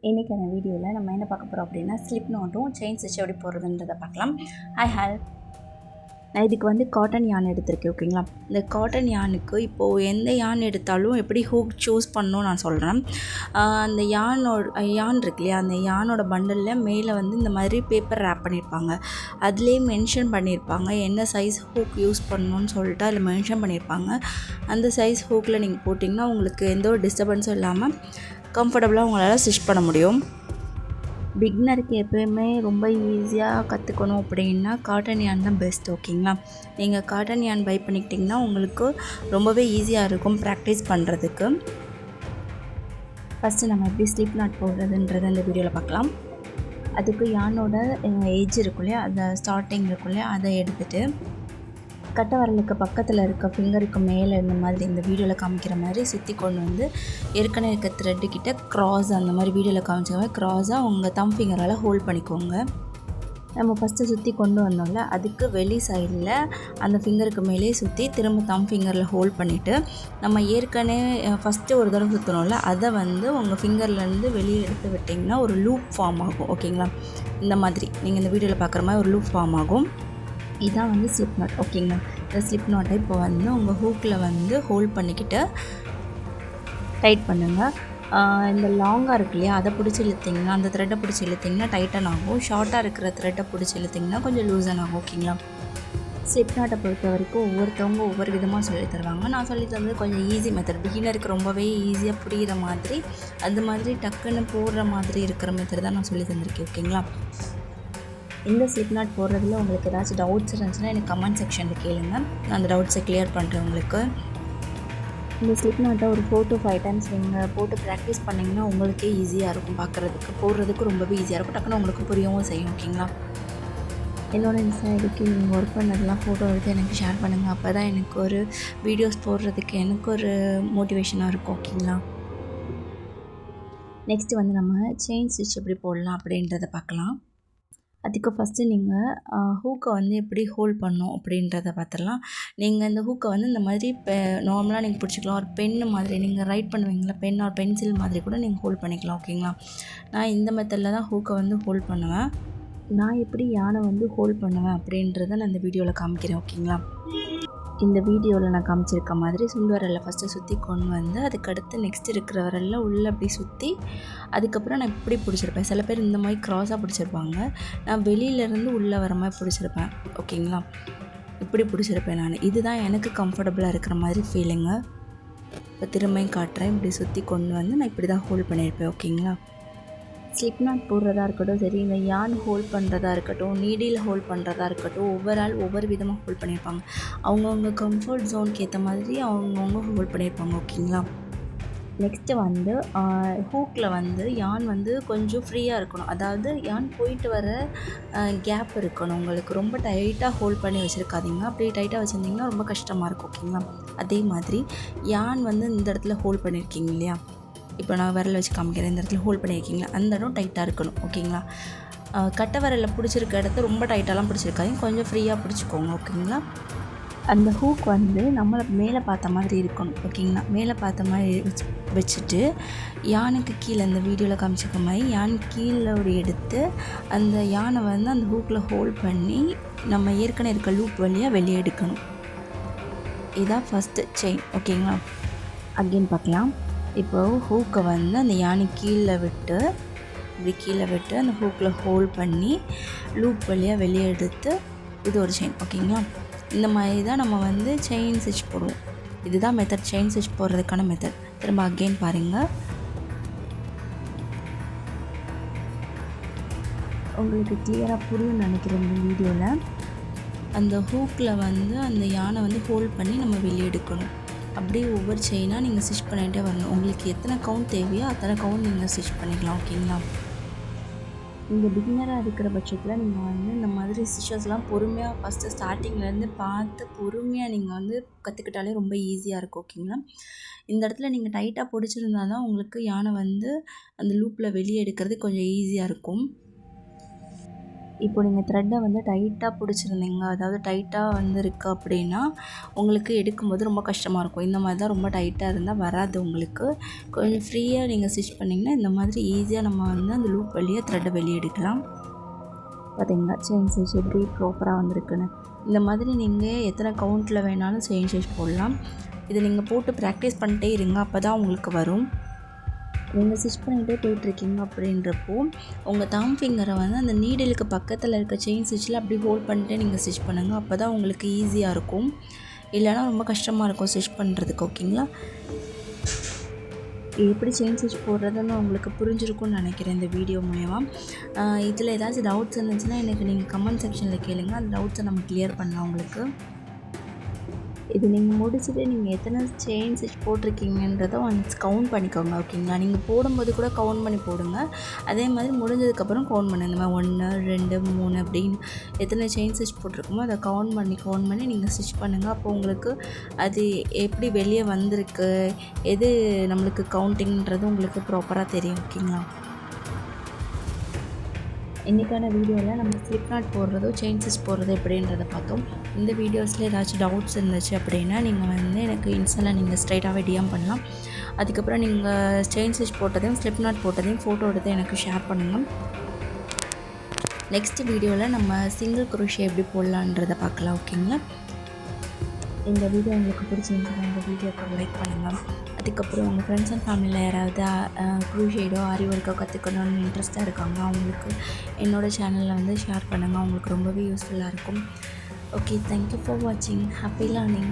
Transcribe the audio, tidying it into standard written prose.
இன்றைக்கான வீடியோவில் நம்ம என்ன பார்க்க போகிறோம் அப்படின்னா ஸ்லிப் நோட்டும் செயின் ஸ்டிச் எப்படி போடுறதுன்றதை பார்க்கலாம். ஹாய் நான் இதுக்கு காட்டன் யான் எடுத்திருக்கேன். ஓகேங்களா, இந்த காட்டன் யானுக்கு இப்போது எந்த யான் எடுத்தாலும் எப்படி ஹூக் சூஸ் பண்ணணும் நான் சொல்கிறேன். அந்த யான் இருக்கு இல்லையா, அந்த யானோட பண்டலில் மேலே இந்த மாதிரி பேப்பர் ரேப் பண்ணியிருப்பாங்க. அதுலேயே மென்ஷன் பண்ணியிருப்பாங்க என்ன சைஸ் ஹூக் யூஸ் பண்ணணும்னு சொல்லிட்டு அதில் மென்ஷன் பண்ணியிருப்பாங்க. அந்த சைஸ் ஹூக்கில் நீங்கள் போட்டிங்கன்னா உங்களுக்கு எந்த ஒரு டிஸ்டர்பன்ஸும் இல்லாமல் கம்ஃபர்டபுளாக உங்களால் ஸ்டிச் பண்ண முடியும். பிகினருக்கு எப்போயுமே ரொம்ப ஈஸியாக கற்றுக்கணும் அப்படின்னா காட்டன் யான் தான் பெஸ்ட். ஓகேங்களா, நீங்கள் காட்டன் யான் பை பண்ணிக்கிட்டிங்கன்னா உங்களுக்கு ரொம்பவே ஈஸியாக இருக்கும் ப்ராக்டிஸ் பண்ணுறதுக்கு. ஃபஸ்ட்டு நம்ம எப்படி ஸ்லிப் நாட் போடுறதுன்றதை இந்த வீடியோவில் பார்க்கலாம். அதுக்கு யானோட ஏஜ் இருக்கும் இல்லையா, அந்த ஸ்டார்டிங் இருக்கும் இல்லையா, அதை எடுத்துகிட்டு கட்டை வரலுக்கு பக்கத்தில் இருக்க ஃபிங்கருக்கு மேலே இந்த மாதிரி இந்த வீடியோவில் காமிக்கிற மாதிரி சுற்றி கொண்டு ஏற்கனவே இருக்க த்ரெட்டுக்கிட்ட க்ராஸ் அந்த மாதிரி வீடியோவில் காமிச்ச மாதிரி க்ராஸாக உங்கள் தம் ஃபிங்கரால் ஹோல்ட் பண்ணிக்கோங்க. நம்ம ஃபஸ்ட்டு சுற்றி கொண்டு வந்தோம்ல, அதுக்கு வெளி சைடில் அந்த ஃபிங்கருக்கு மேலே சுற்றி திரும்ப தம் ஃபிங்கரில் ஹோல்ட் பண்ணிவிட்டு நம்ம ஏற்கனவே ஃபஸ்ட்டு ஒரு தடவை சுற்றணும்ல, அதை உங்கள் ஃபிங்கர்லேருந்து வெளியே எடுத்து விட்டிங்கன்னா ஒரு லூப் ஃபார்ம் ஆகும். ஓகேங்களா, இந்த மாதிரி நீங்கள் இந்த வீடியோவில் பார்க்குற மாதிரி ஒரு லூப் ஃபார்ம் ஆகும். இதான் ஸ்லிப் நாட். ஓகேங்களா, இந்த ஸ்லிப் நாட்டை இப்போ உங்கள் ஹூக்கில் ஹோல்ட் பண்ணிக்கிட்டு டைட் பண்ணுங்கள். இந்த லாங்காக இருக்கு இல்லையா, அதை பிடிச்சி இழுத்திங்கன்னா, அந்த த்ரெட்டை பிடிச்சி இழுத்திங்கன்னா டைட்டன் ஆகும். ஷார்ட்டாக இருக்கிற த்ரெட்டை பிடிச்சி இழுத்திங்கன்னா கொஞ்சம் லூசன் ஆகும். ஓகேங்களா, ஸ்லிப் நாட்டை பொறுத்த வரைக்கும் ஒவ்வொருத்தவங்க ஒவ்வொரு விதமாக சொல்லி தருவாங்க. நான் சொல்லி தந்தது கொஞ்சம் ஈஸி மெத்தட், பிகினருக்கு ரொம்பவே ஈஸியாக புரிகிற மாதிரி, அது மாதிரி டக்குன்னு போடுற மாதிரி இருக்கிற மெத்தட் தான் நான் சொல்லி தந்திருக்கேன். ஓகேங்களா, இந்த ஸ்லிப் நாட் போடுறதுல உங்களுக்கு ஏதாச்சும் டவுட்ஸ் இருந்துச்சுன்னா எனக்கு கமெண்ட் செக்ஷனில் கேளுங்க, நான் அந்த டவுட்ஸை கிளியர் பண்ணுறேன் உங்களுக்கு. இந்த ஸ்லிப் நாட்டை ஒரு 4 to 5 டைம்ஸ் நீங்கள் போட்டு ப்ராக்டிஸ் பண்ணிங்கன்னா உங்களுக்கே ஈஸியாக இருக்கும். பார்க்குறதுக்கு போடுறதுக்கு ரொம்பவே ஈஸியாக இருக்கும், டக்குன்னு உங்களுக்கு புரியவும் செய்யும். ஓகேங்களா, என்னோடய இன்ஸ்டா ஐடிக்கு நீங்கள் ஒர்க் பண்ணதெல்லாம் ஃபோட்டோ எடுத்து எனக்கு ஷேர் பண்ணுங்கள். அப்போ தான் எனக்கு ஒரு வீடியோஸ் போடுறதுக்கு எனக்கு ஒரு மோட்டிவேஷனாக இருக்கும். ஓகேங்களா, நெக்ஸ்ட்டு நம்ம செயின் ஸ்டிச் எப்படி போடலாம் அப்படின்றத பார்க்கலாம். அதுக்கு ஃபஸ்ட்டு நீங்கள் ஹூக்கை எப்படி ஹோல்ட் பண்ணணும் அப்படின்றத பார்த்துடலாம். நீங்கள் இந்த ஹூக்கை இந்த மாதிரி நார்மலாக நீங்கள் பிடிச்சிக்கலாம். ஒரு பென்னு மாதிரி நீங்கள் ரைட் பண்ணுவீங்களா, பென் ஆர் பென்சில் மாதிரி கூட நீங்கள் ஹோல்ட் பண்ணிக்கலாம். ஓகேங்களா, நான் இந்த மெத்தடில் தான் ஹூக்கை ஹோல்ட் பண்ணுவேன். நான் எப்படி யானை ஹோல்ட் பண்ணுவேன் அப்படின்றத நான் இந்த வீடியோவில் காமிக்கிறேன். ஓகேங்களா, இந்த வீடியோவில் நான் காமிச்சிருக்க மாதிரி சுண்டு விரலில் ஃபஸ்ட்டு சுற்றி கொண்டு அதுக்கடுத்து நெக்ஸ்ட் இருக்கிற விரலில் உள்ளே அப்படி சுற்றி அதுக்கப்புறம் நான் இப்படி பிடிச்சிருப்பேன். சில பேர் இந்த மாதிரி க்ராஸாக பிடிச்சிருப்பாங்க, நான் வெளியிலேருந்து உள்ளே வர மாதிரி பிடிச்சிருப்பேன். ஓகேங்களா, இப்படி பிடிச்சிருப்பேன் நான். இதுதான் எனக்கு கம்ஃபர்டபுளாக இருக்கிற மாதிரி ஃபீலிங்கு. இப்போ திரும்பியும் காட்டுறேன். இப்படி சுற்றி கொண்டு நான் இப்படி தான் ஹோல்ட் பண்ணியிருப்பேன். ஓகேங்களா, ஸ்லிப் நாட் போடுறதா இருக்கட்டும் சரி, இந்த யான் ஹோல்ட் பண்ணுறதா இருக்கட்டும், நீடில் ஹோல்ட் பண்ணுறதா இருக்கட்டும், ஒவ்வொரு விதமாக ஹோல்ட் பண்ணியிருப்பாங்க. அவங்கவுங்க கம்ஃபர்ட் ஜோனுக்கு ஏற்ற மாதிரி அவங்கவுங்க ஹோல்ட் பண்ணியிருப்பாங்க. ஓகேங்களா, நெக்ஸ்ட்டு ஹூக்கில் யான் கொஞ்சம் ஃப்ரீயாக இருக்கணும். அதாவது யான் போயிட்டு வர கேப் இருக்கணும். உங்களுக்கு ரொம்ப டைட்டாக ஹோல்ட் பண்ணி வச்சுருக்காதீங்க. அப்படி டைட்டாக வச்சுருந்திங்கன்னா ரொம்ப கஷ்டமாக இருக்கும். ஓகேங்களா, அதே மாதிரி யான் இந்த இடத்துல ஹோல்ட் பண்ணியிருக்கீங்க இல்லையா, இப்போ நான் விரல் வச்சு காமிக்கிறேன். இந்த இடத்துல ஹோல்ட் பண்ணியிருக்கீங்களா, அந்த இடம் டைட்டாக இருக்கணும். ஓகேங்களா, கட்டை விரலில் பிடிச்சிருக்க இடத்த ரொம்ப டைட்டாலாம் பிடிச்சிருக்காங்க, கொஞ்சம் ஃப்ரீயாக பிடிச்சிக்கோங்க. ஓகேங்களா, அந்த ஹூக் நம்மளை மேலே பார்த்த மாதிரி இருக்கணும். ஓகேங்களா, மேலே பார்த்த மாதிரி வச்சுட்டு யானைக்கு கீழே இந்த வீடியோவில் காமிச்சிருக்க மாதிரி யானைக்கு கீழே எடுத்து அந்த யானை அந்த ஹூக்கில் ஹோல்ட் பண்ணி நம்ம ஏற்கனவே இருக்க லூப் வழியாக வெளியே எடுக்கணும். இதுதான் ஃபஸ்ட்டு செயின். ஓகேங்களா, அகெயின் பார்க்கலாம். இப்போது ஹூக்கை அந்த யானை கீழே விட்டு அந்த ஹூக்கில் ஹோல்ட் பண்ணி லூப் வழியாக வெளியே எடுத்து இது ஒரு செயின். ஓகேங்களா, இந்த மாதிரி தான் நம்ம செயின் ஸ்டிச் போடுவோம். இதுதான் மெத்தட், செயின் ஸ்டிச் போடுறதுக்கான மெத்தட். திரும்ப அகெயின் பாருங்கள். உங்களுக்கு கிளியராக புரியும்னு நினைக்கிறேன். இந்த வீடியோவில் அந்த ஹூக்கில் அந்த யானை ஹோல்ட் பண்ணி நம்ம வெளியே எடுக்கணும். அப்படியே ஒவ்வொரு செயினாக நீங்கள் ஸ்டிச் பண்ணிகிட்டே வரணும். உங்களுக்கு எத்தனை கவுண்ட் தேவையோ அத்தனை கவுண்ட் நீங்கள் ஸ்டிச் பண்ணிக்கலாம். ஓகேங்களா, நீங்கள் பிகினராக இருக்கிற பட்சத்தில் நீங்கள் இந்த மாதிரி ஸ்டிச்சஸ்லாம் பொறுமையாக ஃபஸ்ட்டு ஸ்டார்டிங்லேருந்து பார்த்து பொறுமையாக நீங்கள் கற்றுக்கிட்டாலே ரொம்ப ஈஸியாக இருக்கும். ஓகேங்களா, இந்த இடத்துல நீங்கள் டைட்டாக பிடிச்சிருந்தா தான் உங்களுக்கு யானை அந்த லூப்பில் வெளியே எடுக்கிறது கொஞ்சம் ஈஸியாக இருக்கும். இப்போ நீங்கள் த்ரெட்டை வந்து டைட்டாக பிடிச்சிருந்தீங்க, அதாவது டைட்டாக வந்து இருக்குது அப்படின்னா உங்களுக்கு எடுக்கும்போது ரொம்ப கஷ்டமாக இருக்கும். இந்த மாதிரி தான் ரொம்ப டைட்டாக இருந்தால் வராது உங்களுக்கு. கொஞ்சம் ஃப்ரீயாக நீங்கள் ஸ்டிச் பண்ணிங்கன்னா இந்த மாதிரி ஈஸியாக நம்ம வந்து அந்த லூப் வழியாக த்ரெட்டை வெளியே எடுக்கலாம். பார்த்தீங்களா செயின் ஸ்டிச் எப்படி ப்ராப்பராக வந்திருக்குன்னு. இந்த மாதிரி நீங்கள் எத்தனை கவுண்ட்டில் வேணாலும் செயின் ஸ்டிச் போடலாம். இதை நீங்கள் போட்டு ப்ராக்டிஸ் பண்ணிட்டே இருங்க, அப்போ தான் உங்களுக்கு வரும். நீங்கள் ஸ்டிச் பண்ணிகிட்டே போயிட்டுருக்கீங்க அப்படின்றப்போ உங்கள் தம் ஃபிங்கரை வந்து அந்த நீடிலுக்கு பக்கத்தில் இருக்க செயின் ஸ்டிச்சில் அப்படி ஹோல்ட் பண்ணிட்டு நீங்கள் ஸ்டிச் பண்ணுங்கள். அப்போ தான் உங்களுக்கு ஈஸியாக இருக்கும். இல்லைனா ரொம்ப கஷ்டமாக இருக்கும் ஸ்டிச் பண்ணுறதுக்கு. ஓகேங்களா? எப்படி செயின் ஸ்டிச் போடுறதுன்னு உங்களுக்கு புரிஞ்சிருக்கும்னு நினைக்கிறேன் இந்த வீடியோ மூலமா. இதில் ஏதாச்சும் டவுட்ஸ் இருந்துச்சுன்னா எனக்கு நீங்கள் கமெண்ட் செக்ஷனில் கேளுங்க. அந்த டவுட்ஸை நம்ம கிளியர் பண்ணலாம் உங்களுக்கு. இது நீங்கள் முடிச்சுட்டு நீங்கள் எத்தனை செயின் ஸ்டிச் போட்டிருக்கீங்கன்றதை ஒன்ஸ் கவுண்ட் பண்ணிக்கோங்க. ஓகேங்களா? நீங்கள் போடும்போது கூட கவுண்ட் பண்ணி போடுங்க. அதே மாதிரி முடிஞ்சதுக்கப்புறம் கவுண்ட் பண்ணுங்க. இந்த மாதிரி 1 2 3 அப்படின்னு எத்தனை செயின் ஸ்டிச் போட்டிருக்கோமோ அதை கவுண்ட் பண்ணி நீங்கள் ஸ்டிச் பண்ணுங்கள். அப்போ உங்களுக்கு அது எப்படி வெளியே வந்திருக்கு, எது நம்மளுக்கு கவுண்டிங்கிறது உங்களுக்கு ப்ராப்பராக தெரியும். ஓகேங்களா? இன்றைக்கான வீடியோவில் நம்ம ஸ்லிப் நாட் போடுறதோ செயின் ஸ்டிச் போடுறதோ எப்படின்றத பார்த்தோம். இந்த வீடியோஸில் ஏதாச்சும் டவுட்ஸ் இருந்துச்சு அப்படின்னா நீங்கள் வந்து எனக்கு இன்ஸ்டாவில் நீங்கள் ஸ்ட்ரைட்டாகவே டிஎம் பண்ணலாம். அதுக்கப்புறம் நீங்கள் செயின் ஸ்டிச் போட்டதையும் ஸ்லிப் நாட் போட்டதையும் ஃபோட்டோ எடுத்து எனக்கு ஷேர் பண்ணுங்கள். நெக்ஸ்ட் வீடியோவில் நம்ம சிங்கிள் குரோஷே எப்படி போடலான்றதை பார்க்கலாம். ஓகேங்களா? இந்த வீடியோ உங்களுக்கு பிடிச்சிருந்துச்சுன்னா இந்த வீடியோக்கு லைக் பண்ணுங்கள். அதுக்கப்புறம் உங்கள் ஃப்ரெண்ட்ஸ் அண்ட் ஃபேமிலியில் யாராவது க்ரூஷேடோ ஆரி ஒர்க்கோ கற்றுக்கணும்னு இன்ட்ரெஸ்ட்டாக இருக்காங்க, அவங்களுக்கு என்னோடய சேனலில் வந்து ஷேர் பண்ணுங்கள். அவங்களுக்கு ரொம்பவே யூஸ்ஃபுல்லாக இருக்கும். ஓகே, தேங்க்யூ ஃபார் வாட்சிங். Happy learning.